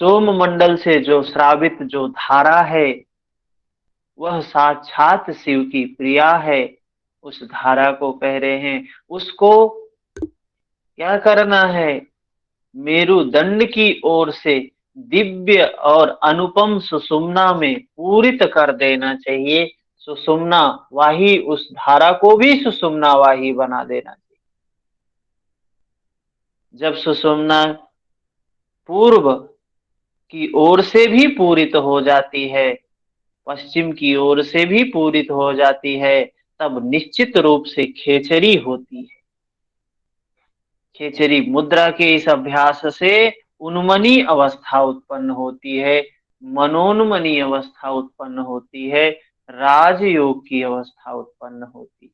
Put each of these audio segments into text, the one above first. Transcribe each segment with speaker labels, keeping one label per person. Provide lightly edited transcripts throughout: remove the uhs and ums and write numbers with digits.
Speaker 1: सोम मंडल से जो श्रावित जो धारा है वह साक्षात शिव की प्रिया है। उस धारा को कह रहे हैं, उसको क्या करना है, मेरुदंड की ओर से दिव्य और अनुपम सुषुम्ना में पूरित कर देना चाहिए। सुषुम्ना वाही, उस धारा को भी सुषुम्ना वाही बना देना चाहिए। जब सुषुम्ना पूर्व की ओर से भी पूरित हो जाती है, पश्चिम की ओर से भी पूरित हो जाती है, तब निश्चित रूप से खेचरी होती है। खेचरी मुद्रा के इस अभ्यास से उन्मनी अवस्था उत्पन्न होती है, मनोन्मनी अवस्था उत्पन्न होती है, राजयोग की अवस्था उत्पन्न होती है।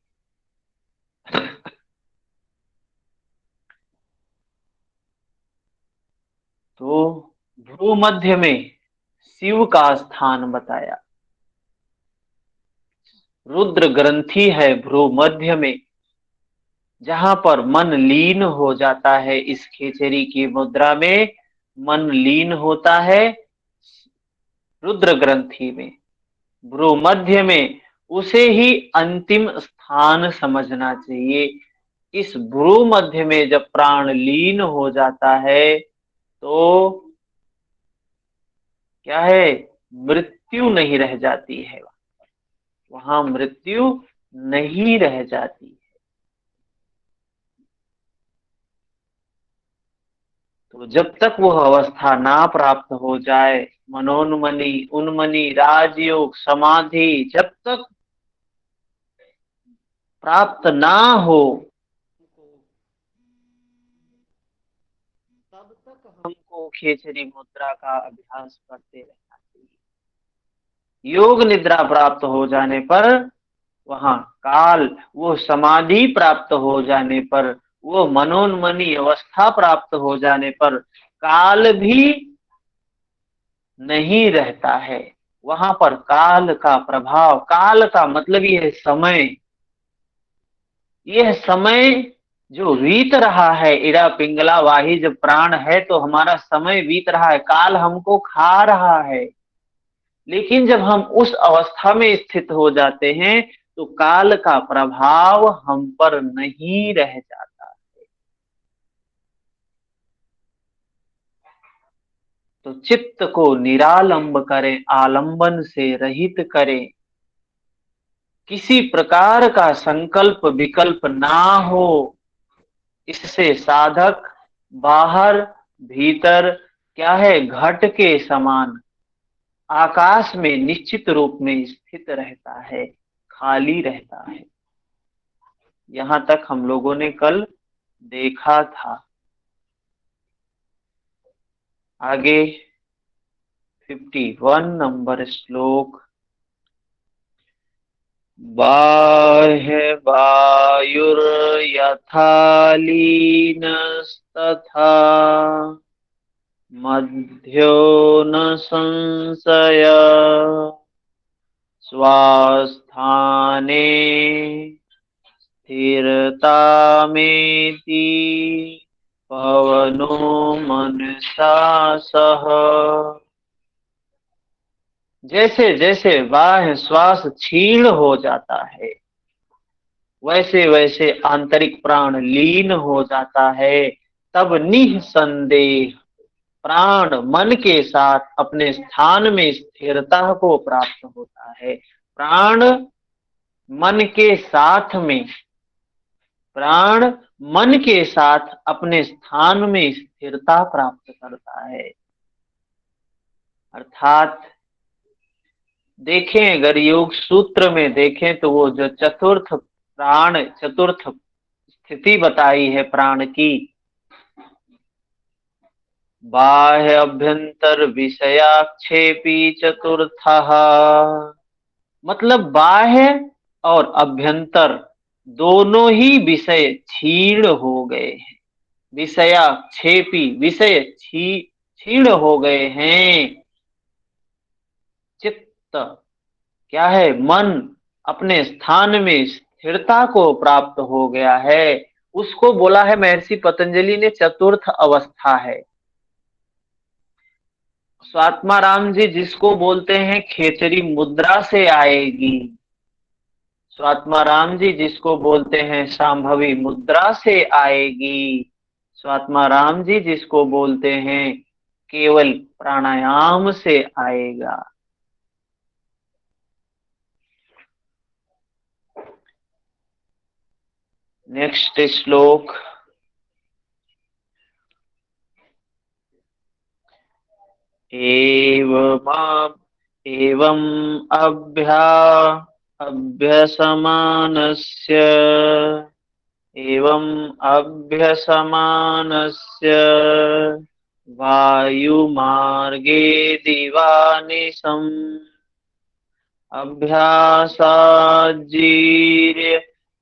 Speaker 1: तो भ्रूमध्य में शिव का स्थान बताया। रुद्र ग्रंथि है भ्रूमध्य में, जहां पर मन लीन हो जाता है। इस खेचरी की मुद्रा में मन लीन होता है रुद्र ग्रंथि में, भ्रूमध्य में। उसे ही अंतिम स्थान समझना चाहिए। इस भ्रूमध्य में जब प्राण लीन हो जाता है तो क्या है, मृत्यु नहीं रह जाती है, वहां मृत्यु नहीं रह जाती। तो जब तक वह अवस्था ना प्राप्त हो जाए, मनोन्मनी, उन्मनी, राजयोग, समाधि जब तक प्राप्त ना हो, तब तक हमको खेचरी मुद्रा का अभ्यास करते रहना चाहिए। योग निद्रा प्राप्त हो जाने पर वहां काल, वो समाधि प्राप्त हो जाने पर, वो मनोन्मनी अवस्था प्राप्त हो जाने पर काल भी नहीं रहता है। वहां पर काल का प्रभाव, काल का मतलब ये है समय, यह समय जो बीत रहा है, इरा पिंगला वाही जब प्राण है तो हमारा समय बीत रहा है, काल हमको खा रहा है। लेकिन जब हम उस अवस्था में स्थित हो जाते हैं तो काल का प्रभाव हम पर नहीं रह जाता। तो चित्त को निरालंब करें, आलंबन से रहित करें, किसी प्रकार का संकल्प विकल्प ना हो। इससे साधक बाहर भीतर क्या है, घट के समान आकाश में निश्चित रूप में स्थित रहता है, खाली रहता है। यहां तक हम लोगों ने कल देखा था। आगे 51 नंबर श्लोक। बाह्य वायुर्यथा लीनस्तथा मध्यो न संशय स्वस्थाने स्थिरतामेति पवनो मनसा सह। जैसे जैसे बाह्य श्वास क्षीण हो जाता है, वैसे वैसे आंतरिक प्राण लीन हो जाता है। तब निसंदेह प्राण मन के साथ अपने स्थान में स्थिरता को प्राप्त होता है। प्राण मन के साथ में, प्राण मन के साथ अपने स्थान में स्थिरता प्राप्त करता है। अर्थात देखें, अगर योग सूत्र में देखें तो वो जो चतुर्थ प्राण, चतुर्थ स्थिति बताई है प्राण की, बाह्य अभ्यंतर विषयाक्षेपी चतुर्थ, मतलब बाह्य और अभ्यंतर दोनों ही विषय क्षीण हो गए हैं। विषयाक्षेपी, विषय क्षीण हो गए हैं। चित्त क्या है, मन अपने स्थान में स्थिरता को प्राप्त हो गया है। उसको बोला है महर्षि पतंजलि ने चतुर्थ अवस्था है। स्वात्माराम जी जिसको बोलते हैं खेचरी मुद्रा से आएगी। स्वात्माराम जी जिसको बोलते हैं शांभवी मुद्रा से आएगी। स्वात्माराम जी जिसको बोलते हैं केवल प्राणायाम से आएगा। नेक्स्ट श्लोक। एवं अभ्यसमानस्य एवं अभ्यसमानस्य वायुमार्गे दिवानिशम् अभ्यासाज्जीर्य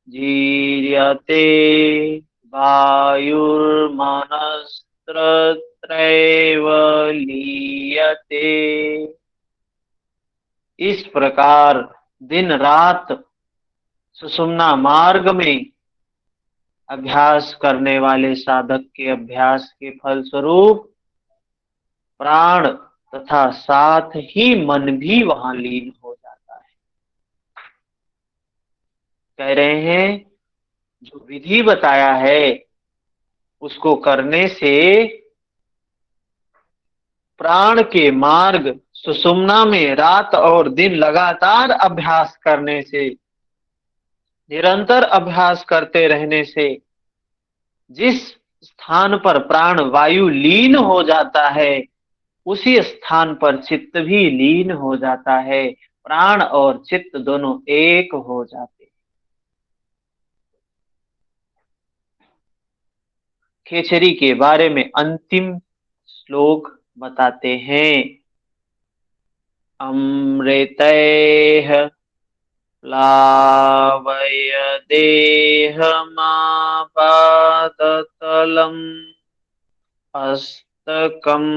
Speaker 1: जीर्यते वायुर्मनस्त्रैव लीयते। इस प्रकार दिन रात सुषुम्ना मार्ग में अभ्यास करने वाले साधक के अभ्यास के फलस्वरूप प्राण तथा साथ ही मन भी वहां लीन हो जाता है। कह रहे हैं जो विधि बताया है उसको करने से प्राण के मार्ग सुषुम्ना में रात और दिन लगातार अभ्यास करने से, निरंतर अभ्यास करते रहने से जिस स्थान पर प्राण वायु लीन हो जाता है उसी स्थान पर चित्त भी लीन हो जाता है। प्राण और चित्त दोनों एक हो जाते हैं। खेचरी के बारे में अंतिम श्लोक बताते हैं। अमृतैः प्लावय देहमापादतलम् अस्तकम्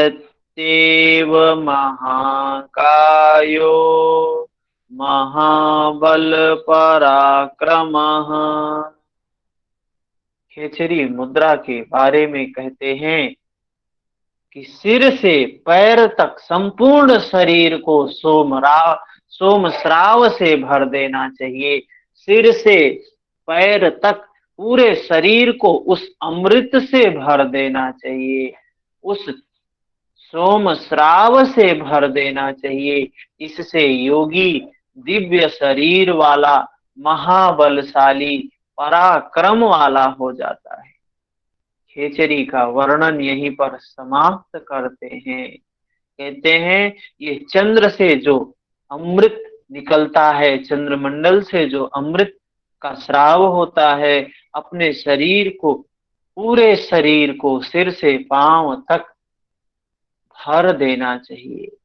Speaker 1: सिद्धत्येव महाकायो महाबल पराक्रमः। खेचरी मुद्रा के बारे में कहते हैं कि सिर से पैर तक संपूर्ण शरीर को सोम श्राव से भर देना चाहिए। सिर से पैर तक पूरे शरीर को उस अमृत से भर देना चाहिए, उस सोम श्राव से भर देना चाहिए। इससे योगी दिव्य शरीर वाला, महाबलशाली, पराक्रम वाला हो जाता है। खेचरी का वर्णन यहीं पर समाप्त करते हैं। कहते हैं ये चंद्र से जो अमृत निकलता है, चंद्रमंडल से जो अमृत का स्राव होता है, अपने शरीर को, पूरे शरीर को सिर से पांव तक भर देना चाहिए।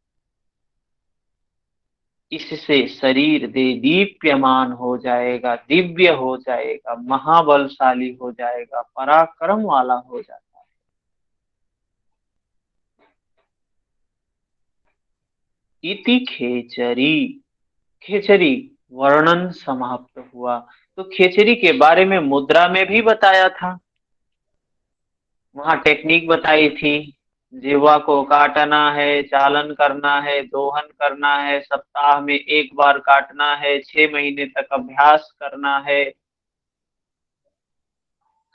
Speaker 1: इससे शरीर दीप्यमान हो जाएगा, दिव्य हो जाएगा, महाबलशाली हो जाएगा, पराक्रम वाला हो जाता है। इति खेचरी। खेचरी वर्णन समाप्त हुआ। तो खेचरी के बारे में मुद्रा में भी बताया था, वहां टेक्निक बताई थी। जिह्वा को काटना है, चालन करना है, दोहन करना है, सप्ताह में एक बार काटना है, 6 महीने तक अभ्यास करना है।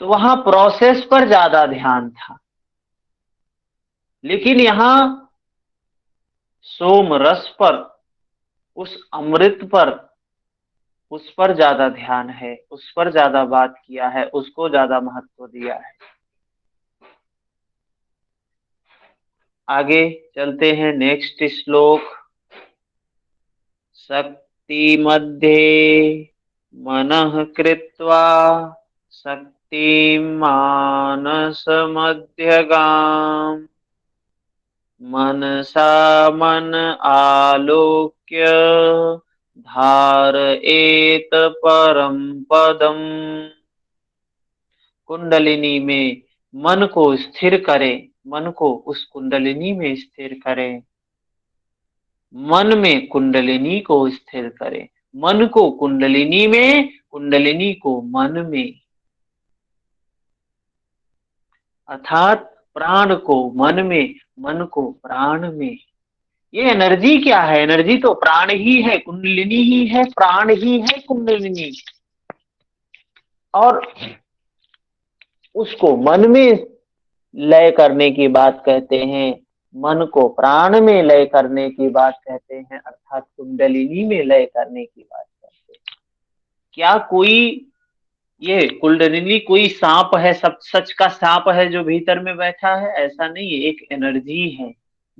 Speaker 1: तो वहां प्रोसेस पर ज्यादा ध्यान था, लेकिन यहां सोम रस पर, उस अमृत पर, उस पर ज्यादा ध्यान है, उस पर ज्यादा बात किया है, उसको ज्यादा महत्व दिया है। आगे चलते हैं नेक्स्ट श्लोक। शक्ति मध्ये मनः कृत्वा शक्ति मानस मध्यगाम मनसा मन आलोक्य धारयेत परम पदम। कुंडलिनी में मन को स्थिर करें, मन को उस कुंडलिनी में स्थिर करें, मन में कुंडलिनी को स्थिर करें, मन को कुंडलिनी में, कुंडलिनी को मन में। अर्थात प्राण को मन में, मन को प्राण में। ये एनर्जी क्या है? एनर्जी तो प्राण ही है, कुंडलिनी ही है, प्राण ही है कुंडलिनी। और उसको मन में लय करने की बात कहते हैं, मन को प्राण में लय करने की बात कहते हैं, अर्थात कुंडलिनी में लय करने की बात कहते हैं। क्या कोई ये कुंडलिनी कोई सांप है, सब सच का सांप है जो भीतर में बैठा है? ऐसा नहीं है, एक एनर्जी है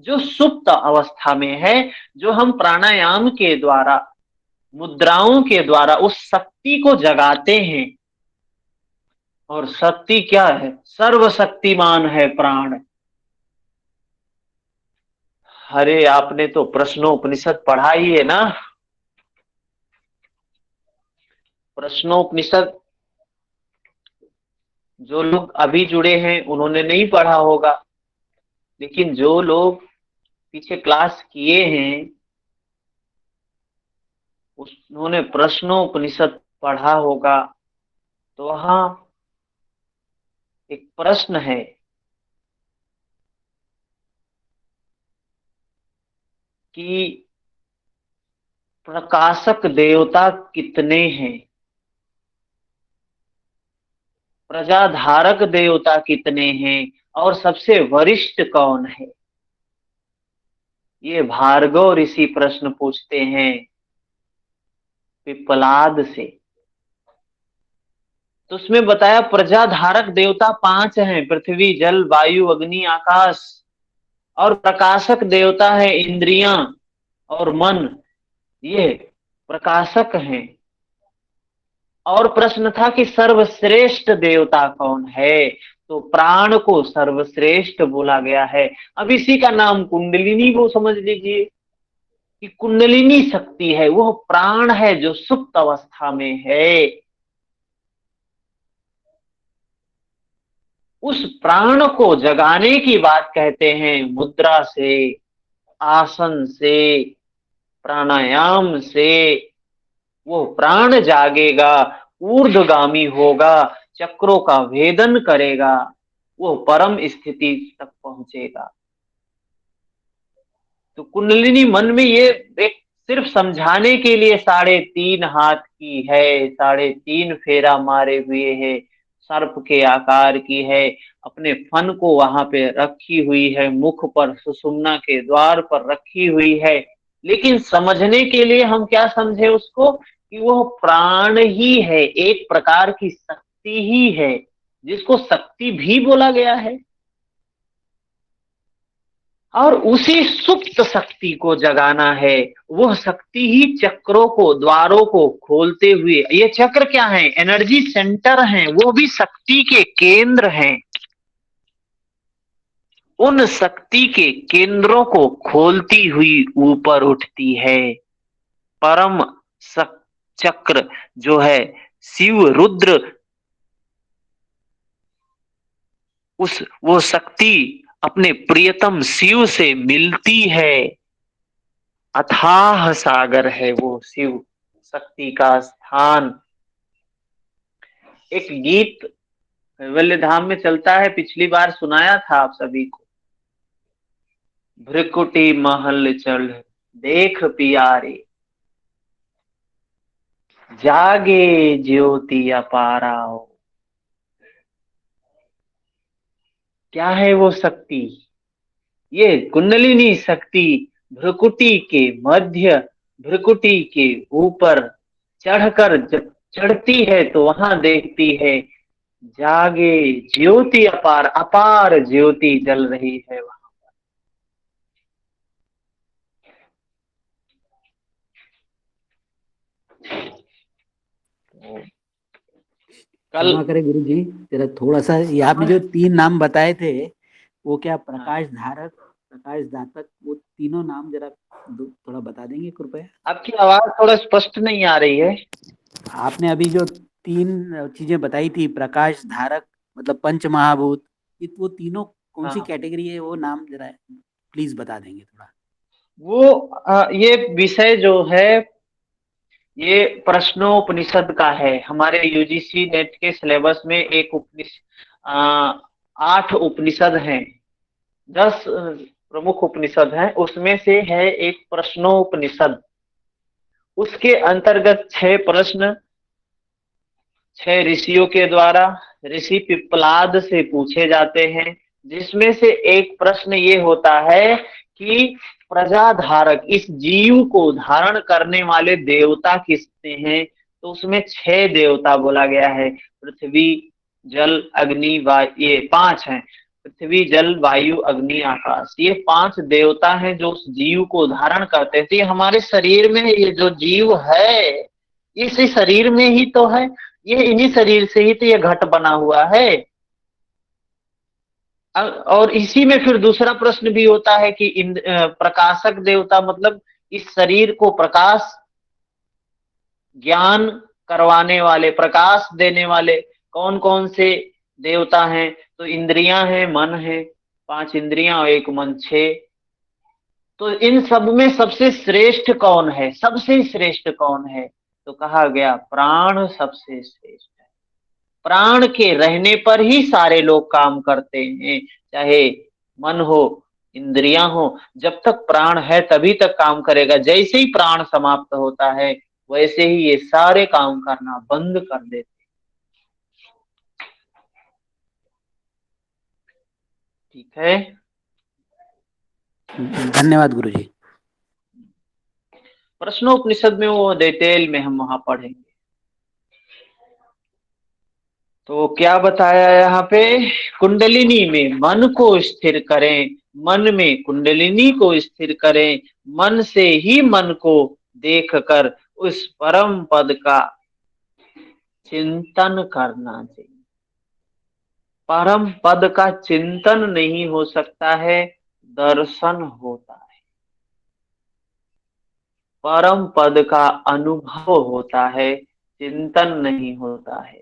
Speaker 1: जो सुप्त अवस्था में है, जो हम प्राणायाम के द्वारा, मुद्राओं के द्वारा उस शक्ति को जगाते हैं। और शक्ति क्या है? सर्वशक्तिमान है प्राण। अरे आपने तो प्रश्नोपनिषद पढ़ा ही है ना? प्रश्नोपनिषद जो लोग अभी जुड़े हैं उन्होंने नहीं पढ़ा होगा, लेकिन जो लोग पीछे क्लास किए हैं उन्होंने प्रश्नोपनिषद पढ़ा होगा। तो वहां एक प्रश्न है कि प्रकाशक देवता कितने हैं, प्रजाधारक देवता कितने हैं, और सबसे वरिष्ठ कौन है? ये भार्गव ऋषि प्रश्न पूछते हैं पिप्पलाद से। तो उसमें बताया प्रजाधारक देवता 5 हैं, पृथ्वी, जल, वायु, अग्नि, आकाश। और प्रकाशक देवता है इंद्रियां और मन, ये प्रकाशक हैं। और प्रश्न था कि सर्वश्रेष्ठ देवता कौन है? तो प्राण को सर्वश्रेष्ठ बोला गया है। अब इसी का नाम कुंडलिनी, वो समझ लीजिए कि कुंडलिनी शक्ति है, वह प्राण है जो सुप्त अवस्था में है। उस प्राण को जगाने की बात कहते हैं मुद्रा से, आसन से, प्राणायाम से। वो प्राण जागेगा, ऊर्ध्वगामी होगा, चक्रों का भेदन करेगा, वो परम स्थिति तक पहुंचेगा। तो कुंडलिनी मन में ये एक सिर्फ समझाने के लिए 3.5 हाथ की है, 3.5 फेरा मारे हुए है, सर्प के आकार की है, अपने फन को वहां पे रखी हुई है, मुख पर सुषुम्ना के द्वार पर रखी हुई है। लेकिन समझने के लिए हम क्या समझे उसको कि वह प्राण ही है, एक प्रकार की शक्ति ही है, जिसको शक्ति भी बोला गया है। और उसी सुप्त शक्ति को जगाना है। वह शक्ति ही चक्रों को, द्वारों को खोलते हुए, ये चक्र क्या है? एनर्जी सेंटर हैं, वो भी शक्ति के केंद्र हैं। उन शक्ति के केंद्रों को खोलती हुई ऊपर उठती है। परम चक्र जो है शिव रुद्र, वो शक्ति अपने प्रियतम शिव से मिलती है। अथाह सागर है वो शिव शक्ति का स्थान। एक गीत कैवल्य धाम में चलता है, पिछली बार सुनाया था आप सभी को। भृकुटी महल चढ़ देख पियारे, जागे ज्योति अपाराओ। क्या है वो शक्ति? ये कुंडलिनी शक्ति भ्रुकुटी के मध्य, भ्रुकुटी के ऊपर चढ़कर जब चढ़ती है तो वहां देखती है जागे ज्योति अपार, अपार ज्योति जल रही है वहां पर। कल
Speaker 2: क्षमा करें गुरु जी, तेरा थोड़ा सा यहाँ पे जो 3 नाम बताए थे वो क्या प्रकाश धारक, प्रकाश दातक, वो तीनों नाम जरा थोड़ा बता देंगे कृपया?
Speaker 1: आपकी आवाज थोड़ा स्पष्ट नहीं आ रही है।
Speaker 2: आपने अभी जो 3 चीजें बताई थी, प्रकाश धारक मतलब पंच महाभूत, वो तीनों कौन सी कैटेगरी है? वो नाम जरा प्लीज बता देंगे थोड़ा।
Speaker 1: वो ये विषय जो है ये प्रश्नोपनिषद का है। हमारे यूजीसी नेट के सिलेबस में एक उपनिषद 8 उपनिषद हैं, 10 प्रमुख उपनिषद हैं, उसमें से है एक प्रश्नोपनिषद। उसके अंतर्गत 6 प्रश्न 6 ऋषियों के द्वारा ऋषि पिप्पलाद से पूछे जाते हैं, जिसमें से एक प्रश्न ये होता है कि प्रजाधारक, इस जीव को धारण करने वाले देवता किसने हैं? तो उसमें 6 देवता बोला गया है। पृथ्वी, जल, अग्नि, वायु, ये 5 हैं। पृथ्वी, जल, वायु, अग्नि, आकाश, ये 5 देवता हैं जो उस जीव को धारण करते हैं। तो ये हमारे शरीर में ये जो जीव है, इसी शरीर में ही तो है, ये इन्हीं शरीर से ही तो ये घट बना हुआ है। और इसी में फिर दूसरा प्रश्न भी होता है कि प्रकाशक देवता, मतलब इस शरीर को प्रकाश ज्ञान करवाने वाले, प्रकाश देने वाले कौन कौन से देवता हैं? तो इंद्रियां हैं, मन है, 5 इंद्रियां और 1 मन, 6। तो इन सब में सबसे श्रेष्ठ कौन है? सबसे श्रेष्ठ कौन है? तो कहा गया प्राण सबसे श्रेष्ठ है। प्राण के रहने पर ही सारे लोग काम करते हैं, चाहे मन हो, इंद्रियां हो, जब तक प्राण है तभी तक काम करेगा। जैसे ही प्राण समाप्त होता है वैसे ही ये सारे काम करना बंद कर देते। ठीक है,
Speaker 2: धन्यवाद गुरुजी।
Speaker 1: प्रश्नोपनिषद में वो डिटेल में हम वहां पढ़ेंगे। तो क्या बताया यहाँ पे? कुंडलिनी में मन को स्थिर करें, मन में कुंडलिनी को स्थिर करें, मन से ही मन को देखकर उस परम पद का चिंतन करना चाहिए। परम पद का चिंतन नहीं हो सकता है, दर्शन होता है। परम पद का अनुभव होता है, चिंतन नहीं होता है।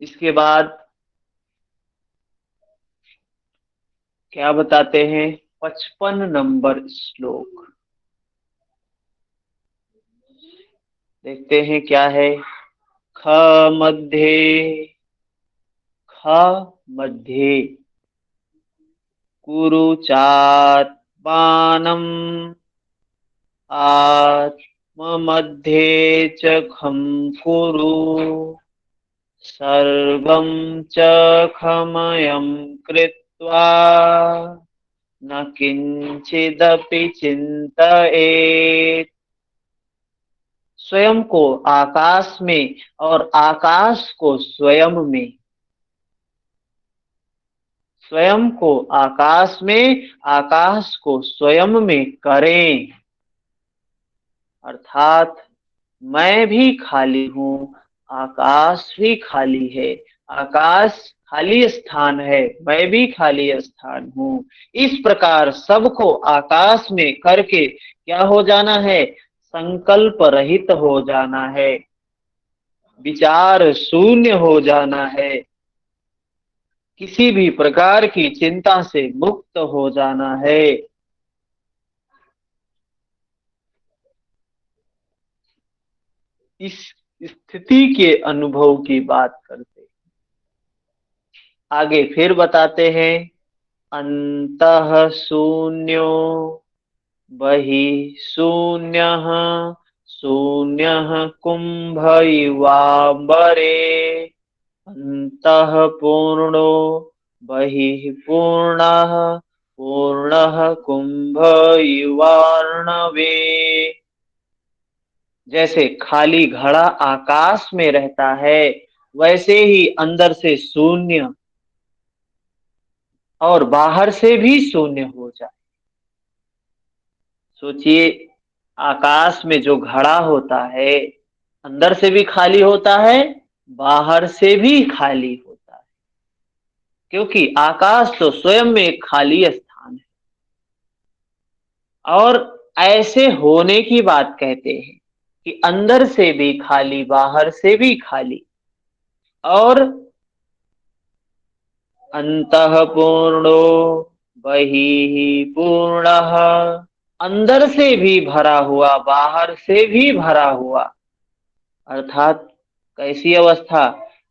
Speaker 1: इसके बाद क्या बताते हैं? 55 नंबर श्लोक देखते हैं क्या है। ख मध्ये, ख मध्ये कुरु चात्मानम् आत्म मध्ये च खं कुरु सर्वं च खमयं कृत्वा न किंचिदपि चिंतयेत्। स्वयं को आकाश में और आकाश को स्वयं में, स्वयं को आकाश में, आकाश को स्वयं में करें। अर्थात मैं भी खाली हूँ, आकाश भी खाली है, आकाश खाली स्थान है, मैं भी खाली स्थान हूँ। इस प्रकार सबको आकाश में करके क्या हो जाना है? संकल्प रहित हो जाना है, विचार शून्य हो जाना है, किसी भी प्रकार की चिंता से मुक्त हो जाना है। इस स्थिति के अनुभव की बात करते आगे फिर बताते हैं। अंतः शून्यो बहिः शून्यः शून्यः कुंभ इवांबरे अंतः पूर्णो बहिः पूर्णः पूर्णः कुंभ इवार्णवे। जैसे खाली घड़ा आकाश में रहता है, वैसे ही अंदर से शून्य और बाहर से भी शून्य हो जाए। सोचिए, आकाश में जो घड़ा होता है अंदर से भी खाली होता है, बाहर से भी खाली होता है, क्योंकि आकाश तो स्वयं में एक खाली स्थान है। और ऐसे होने की बात कहते हैं कि अंदर से भी खाली, बाहर से भी खाली, और अंतः पूर्णो बहिः पूर्णः, अंदर से भी भरा हुआ, बाहर से भी भरा हुआ। अर्थात कैसी अवस्था?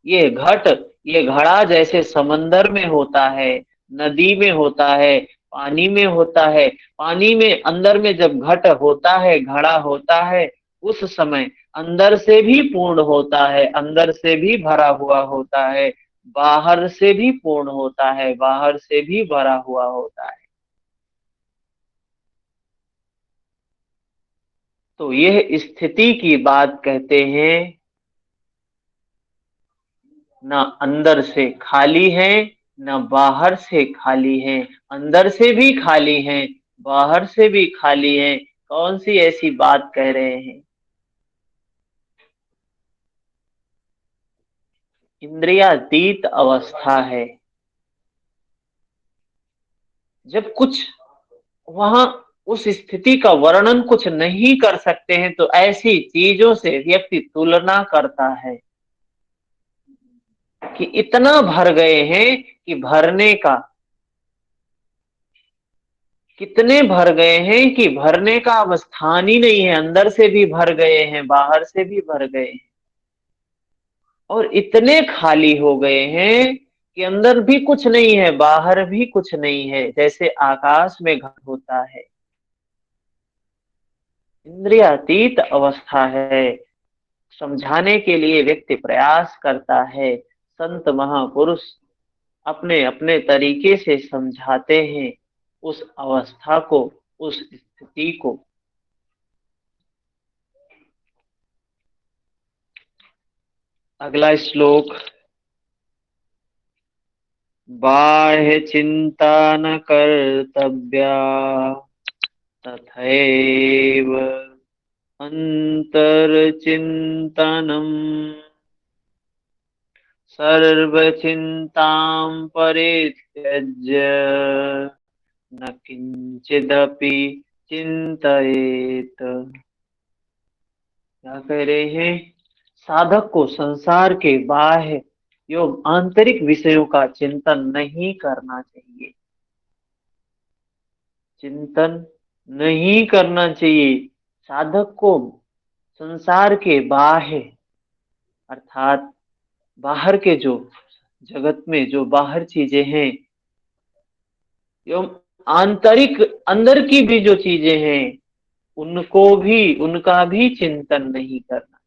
Speaker 1: ये घट, ये घड़ा जैसे समंदर में होता है, नदी में होता है, पानी में होता है। पानी में अंदर में जब घट होता है, घड़ा होता है, उस समय अंदर से भी पूर्ण होता है, अंदर से भी भरा हुआ होता है, बाहर से भी पूर्ण होता है, बाहर से भी भरा हुआ होता है। तो यह स्थिति की बात कहते हैं। ना अंदर से खाली है, ना बाहर से खाली है, अंदर से भी खाली है, बाहर से भी खाली है। कौन सी ऐसी बात कह रहे हैं? इंद्रियातीत अवस्था है। जब कुछ वहां उस स्थिति का वर्णन कुछ नहीं कर सकते हैं, तो ऐसी चीजों से व्यक्ति तुलना करता है कि इतना भर गए हैं कि भरने का, कितने भर गए हैं कि भरने का अब स्थान ही नहीं है। अंदर से भी भर गए हैं, बाहर से भी भर गए हैं, और इतने खाली हो गए हैं कि अंदर भी कुछ नहीं है, बाहर भी कुछ नहीं है, जैसे आकाश में घट होता है। इंद्रियातीत अवस्था है। समझाने के लिए व्यक्ति प्रयास करता है। संत महापुरुष अपने अपने तरीके से समझाते हैं उस अवस्था को, उस स्थिति को। अगला श्लोक। बाह्य चिंता न कर्तव्या, तथैव अंतर्चिंतनम्। सर्वचिंतां परित्यज्य न किंचिदपि चिंतयेत। क्या कह रहे हैं? साधक को संसार के बाह्य एवं आंतरिक विषयों का चिंतन नहीं करना चाहिए। चिंतन नहीं करना चाहिए। साधक को संसार के बाह्य अर्थात बाहर के जो जगत में जो बाहर चीजें हैं एवं आंतरिक अंदर की भी जो चीजें हैं, उनको भी, उनका भी चिंतन नहीं करना।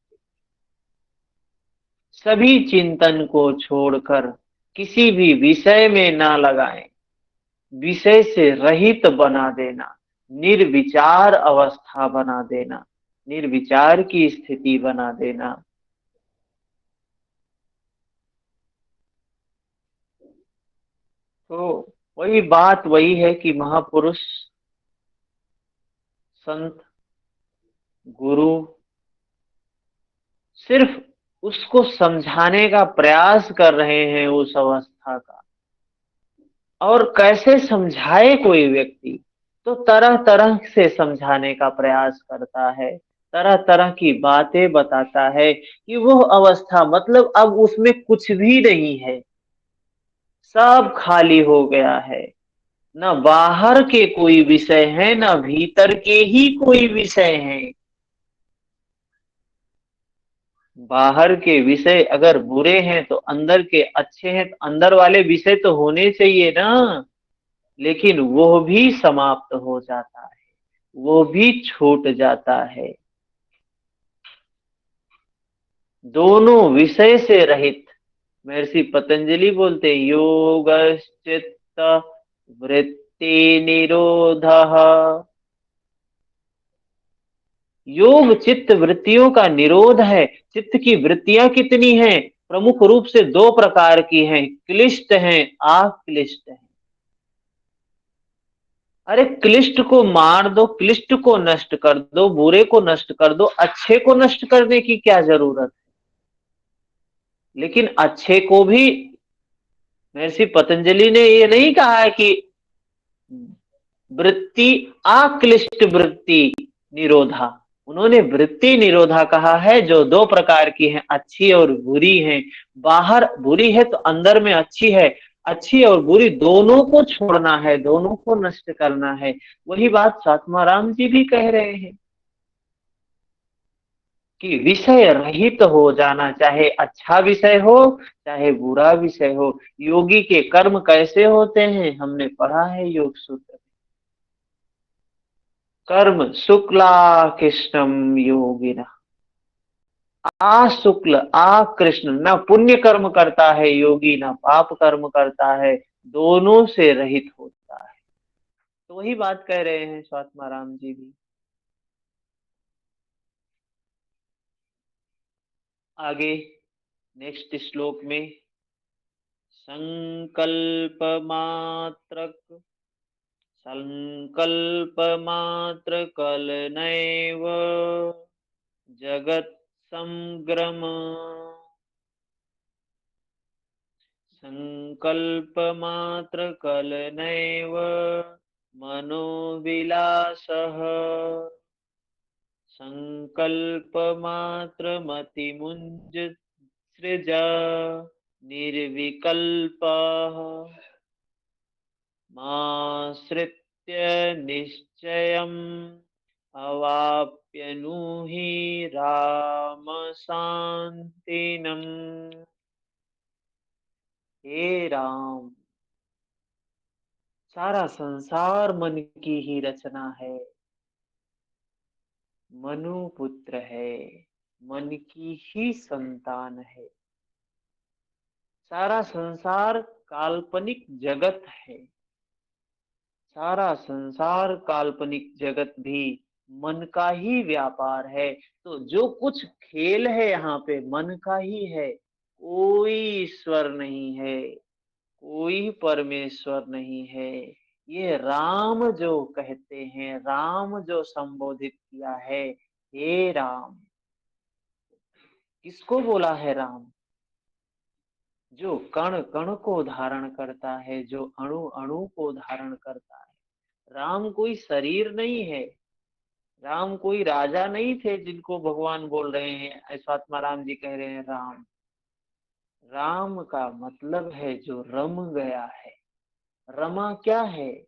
Speaker 1: सभी चिंतन को छोड़कर किसी भी विषय में ना लगाएं, विषय से रहित बना देना, निर्विचार अवस्था बना देना, निर्विचार की स्थिति बना देना। तो वही बात वही है कि महापुरुष, संत, गुरु सिर्फ उसको समझाने का प्रयास कर रहे हैं उस अवस्था का। और कैसे समझाए कोई व्यक्ति? तो तरह तरह से समझाने का प्रयास करता है, तरह तरह की बातें बताता है कि वो अवस्था मतलब अब उसमें कुछ भी नहीं है, सब खाली हो गया है। न बाहर के कोई विषय है, न भीतर के ही कोई विषय है। बाहर के विषय अगर बुरे हैं तो अंदर के अच्छे हैं, तो अंदर वाले विषय तो होने चाहिए ना। लेकिन वो भी समाप्त हो जाता है, वो भी छूट जाता है। दोनों विषय से रहित। महर्षि पतंजलि बोलते हैं, योगश्चित्त वृत्ति निरोधः। योग चित्त वृत्तियों का निरोध है। चित्त की वृत्तियां कितनी हैं? प्रमुख रूप से दो प्रकार की हैं, क्लिष्ट हैं, अक्लिष्ट हैं। अरे क्लिष्ट को मार दो, क्लिष्ट को नष्ट कर दो, बुरे को नष्ट कर दो, अच्छे को नष्ट करने की क्या जरूरत है? लेकिन अच्छे को भी महर्षि पतंजलि ने ये नहीं कहा है कि वृत्ति अक्लिष्ट वृत्ति निरोधा। उन्होंने वृत्ति निरोधा कहा है, जो दो प्रकार की है, अच्छी और बुरी है। बाहर बुरी है तो अंदर में अच्छी है। अच्छी और बुरी दोनों को छोड़ना है, दोनों को नष्ट करना है। वही बात सात्माराम जी भी कह रहे हैं। कि विषय रहित हो जाना, चाहे अच्छा विषय हो चाहे बुरा विषय हो। योगी के कर्म कैसे होते हैं, हमने पढ़ा है योग सूत्र। कर्म शुक्ला कृष्णम योगिना, आ शुक्ल आ कृष्ण, न पुण्य कर्म करता है योगी, न पाप कर्म करता है, दोनों से रहित होता है। तो वही बात कह रहे हैं स्वात्माराम जी भी। आगे नेक्स्ट श्लोक में, संकल्प मात्रक संकल्प मात्र कलनैव जगत संग्रम, संकल्प मात्र कलनैव मनोविलासः, संकल्प मात्र मतिमुंज सृज निर्विकल्पः, माश्रित्य निश्चयम् अवाप्यनुहि राम शांतिनम्। हे राम, सारा संसार मन की ही रचना है, मनु पुत्र है, मन की ही संतान है। सारा संसार काल्पनिक जगत है, सारा संसार काल्पनिक जगत भी मन का ही व्यापार है। तो जो कुछ खेल है यहाँ पे मन का ही है, कोई ईश्वर नहीं है, कोई परमेश्वर नहीं है। ये राम जो कहते हैं, राम जो संबोधित किया है, हे राम, किसको बोला है राम? जो कण कण को धारण करता है, जो अणु अणु को धारण करता है। राम कोई शरीर नहीं है, राम कोई राजा नहीं थे जिनको भगवान बोल रहे हैं, स्वात्मा राम जी कह रहे हैं राम। राम का मतलब है जो रम गया है। रमा क्या है?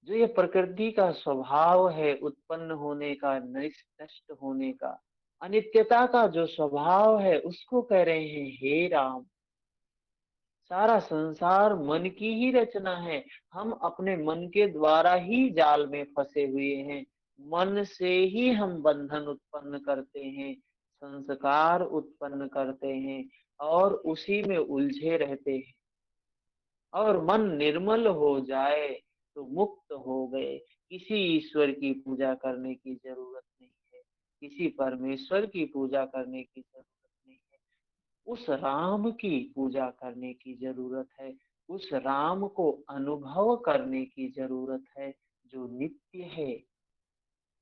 Speaker 1: जो ये प्रकृति का स्वभाव है, उत्पन्न होने का, नष्ट होने का, अनित्यता का जो स्वभाव है, उसको कह रहे हैं हे राम। सारा संसार मन की ही रचना है। हम अपने मन के द्वारा ही जाल में फंसे हुए हैं। मन से ही हम बंधन उत्पन्न करते हैं, संस्कार उत्पन्न करते हैं और उसी में उलझे रहते हैं। और मन निर्मल हो जाए तो मुक्त हो गए। किसी ईश्वर की पूजा करने की जरूरत नहीं है, किसी परमेश्वर की पूजा करने की जरूरत नहीं है। उस राम की पूजा करने की जरूरत है, उस राम को अनुभव करने की जरूरत है, जो नित्य है,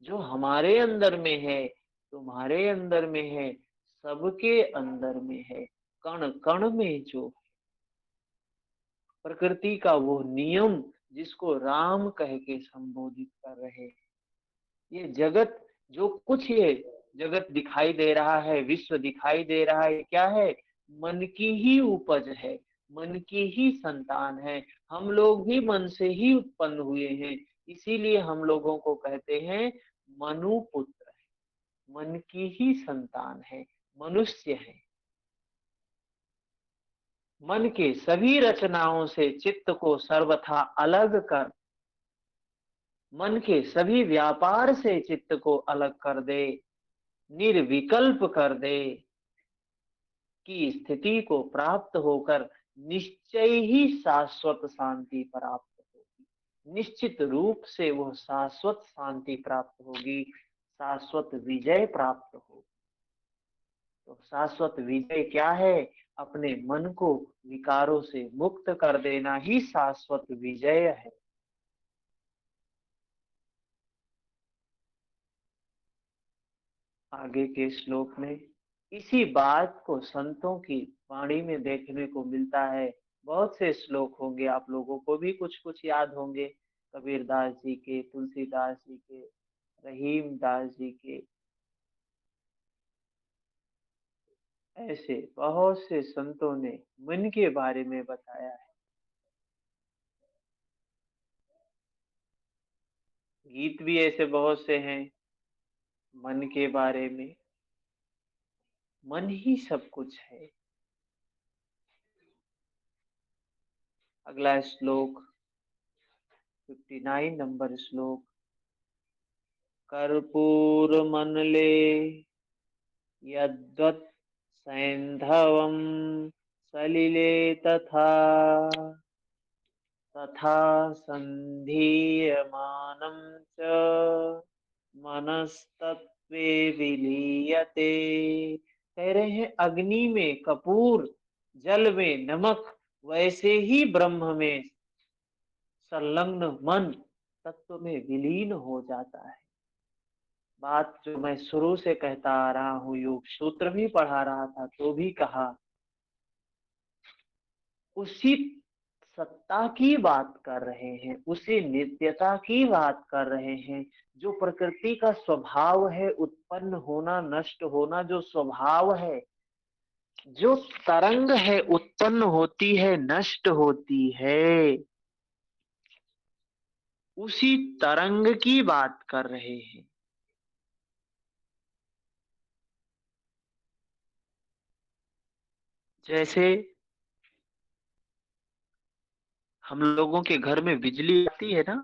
Speaker 1: जो हमारे अंदर में है, तुम्हारे अंदर में है, सबके अंदर में है, कण कण में जो प्रकृति का वो नियम जिसको राम कह के संबोधित कर रहे हैं। ये जगत, जो कुछ ये जगत दिखाई दे रहा है, विश्व दिखाई दे रहा है, क्या है? मन की ही उपज है, मन की ही संतान है। हम लोग भी मन से ही उत्पन्न हुए हैं, इसीलिए हम लोगों को कहते हैं मनु पुत्र है, मन की ही संतान है, मनुष्य है। मन के सभी रचनाओं से चित्त को सर्वथा अलग कर, मन के सभी व्यापार से चित्त को अलग कर दे, निर्विकल्प कर दे, की स्थिति को प्राप्त होकर निश्चय ही शाश्वत शांति प्राप्त होगी। निश्चित रूप से वो शाश्वत शांति प्राप्त होगी, शाश्वत विजय प्राप्त होगी। तो शाश्वत विजय क्या है? अपने मन को विकारों से मुक्त कर देना ही शाश्वत विजय है। आगे के श्लोक में इसी बात को संतों की वाणी में देखने को मिलता है। बहुत से श्लोक होंगे, आप लोगों को भी कुछ कुछ याद होंगे, कबीरदास जी के, तुलसीदास जी के, रहीम दास जी के, ऐसे बहुत से संतों ने मन के बारे में बताया है। गीत भी ऐसे बहुत से हैं मन के बारे में। मन ही सब कुछ है। अगला श्लोक 59 नंबर श्लोक। कर्पूरमनले यद्वत् सैन्धवं सलिले तथा तथा संधीयमानं च मनस्तत्वे विलीयते। कह रहे हैं अग्नि में कपूर, जल में नमक, वैसे ही ब्रह्म में संलग्न मन तत्व में विलीन हो जाता है। बात जो मैं शुरू से कहता आ रहा हूं, योग सूत्र भी पढ़ा रहा था तो भी कहा, उसी सत्ता की बात कर रहे हैं, उसी नित्यता की बात कर रहे हैं। जो प्रकृति का स्वभाव है, उत्पन्न होना नष्ट होना, जो स्वभाव है, जो तरंग है, उत्पन्न होती है नष्ट होती है, उसी तरंग की बात कर रहे हैं। जैसे हम लोगों के घर में बिजली आती है ना,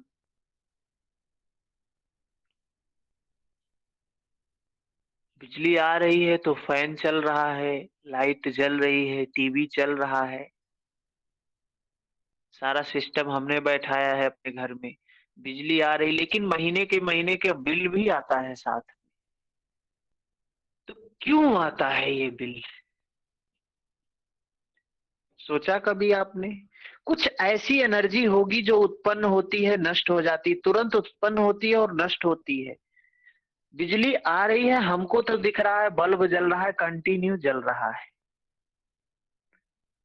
Speaker 1: बिजली आ रही है तो फैन चल रहा है, लाइट जल रही है, टीवी चल रहा है, सारा सिस्टम हमने बैठाया है अपने घर में। बिजली आ रही, लेकिन महीने के बिल भी आता है साथ में। तो क्यों आता है ये बिल? सोचा कभी आपने? कुछ ऐसी एनर्जी होगी जो उत्पन्न होती है, नष्ट हो जाती, तुरंत उत्पन्न होती है और नष्ट होती है। बिजली आ रही है, हमको तो दिख रहा है, बल्ब जल रहा है, कंटिन्यू जल रहा है।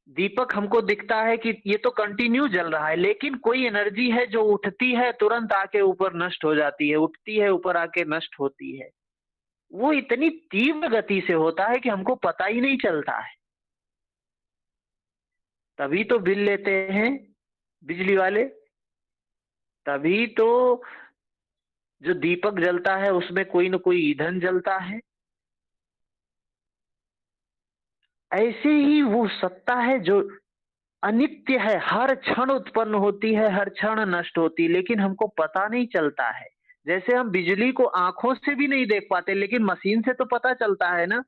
Speaker 1: दीपक हमको दिखता है कि ये तो कंटिन्यू जल रहा है, लेकिन कोई एनर्जी है जो उठती है, तुरंत आके ऊपर नष्ट हो जाती है, उठती है ऊपर आके नष्ट होती है। वो इतनी तीव्र गति से होता है कि हमको पता ही नहीं चलता है। तभी तो बिल लेते हैं बिजली वाले। तभी तो जो दीपक जलता है उसमें कोई न कोई ईंधन जलता है। ऐसे ही वो सत्ता है जो अनित्य है, हर क्षण उत्पन्न होती है, हर क्षण नष्ट होती है, लेकिन हमको पता नहीं चलता है। जैसे हम बिजली को आंखों से भी नहीं देख पाते, लेकिन मशीन से तो पता चलता है ना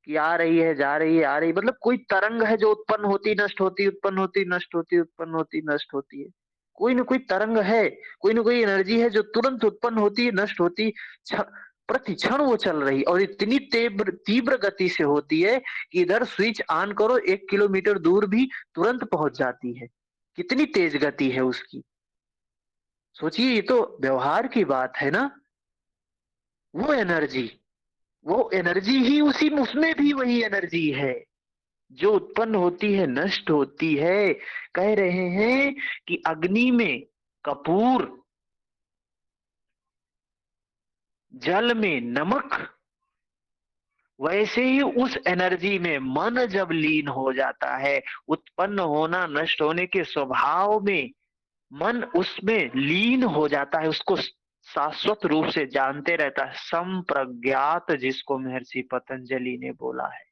Speaker 1: कि आ रही है, जा रही है, आ रही, मतलब कोई तरंग है जो उत्पन्न होती नष्ट होती, उत्पन्न होती नष्ट होती, उत्पन्न होती नष्ट होती है। कोई ना कोई तरंग है, कोई ना कोई एनर्जी है जो तुरंत उत्पन्न होती है, नष्ट होती, प्रति क्षण वो चल रही, और इतनी तीव्र तीव्र गति से होती है कि इधर स्विच ऑन करो 1 किलोमीटर दूर भी तुरंत पहुंच जाती है। कितनी तेज गति है उसकी, सोचिए। ये तो व्यवहार की बात है ना। वो एनर्जी, वो एनर्जी ही उसी, उसमें भी वही एनर्जी है जो उत्पन्न होती है, नष्ट होती है। कह रहे हैं कि अग्नि में कपूर, जल में नमक, वैसे ही उस एनर्जी में मन जब लीन हो जाता है, उत्पन्न होना नष्ट होने के स्वभाव में मन उसमें लीन हो जाता है, उसको शाश्वत रूप से जानते रहता है। संप्रज्ञात जिसको महर्षि पतंजलि ने बोला है,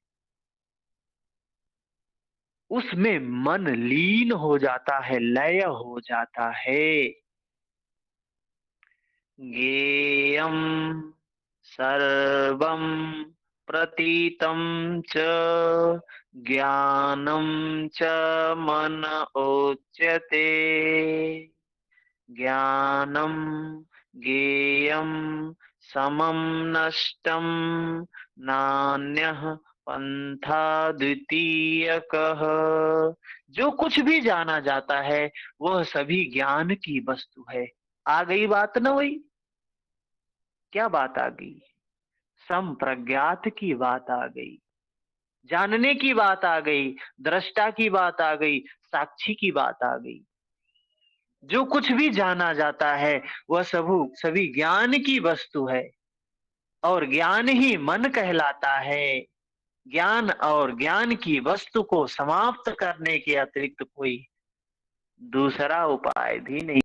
Speaker 1: उसमें मन लीन हो जाता है, लय हो जाता है। ज्ञेयं सर्वं प्रतीतं च ज्ञानं च मन उच्यते। ज्ञानं ज्ञेयं समं नष्टं नान्यः पंथा द्वितीयकः। जो कुछ भी जाना जाता है वह सभी ज्ञान की वस्तु है। आ गई बात ना वही? क्या बात आ गई? संप्रज्ञात की बात आ गई, जानने की बात आ गई, दृष्टा की बात आ गई, साक्षी की बात आ गई। जो कुछ भी जाना जाता है वह सभी ज्ञान की वस्तु है, और ज्ञान ही मन कहलाता है। ज्ञान और ज्ञान की वस्तु को समाप्त करने के अतिरिक्त कोई दूसरा उपाय भी नहीं।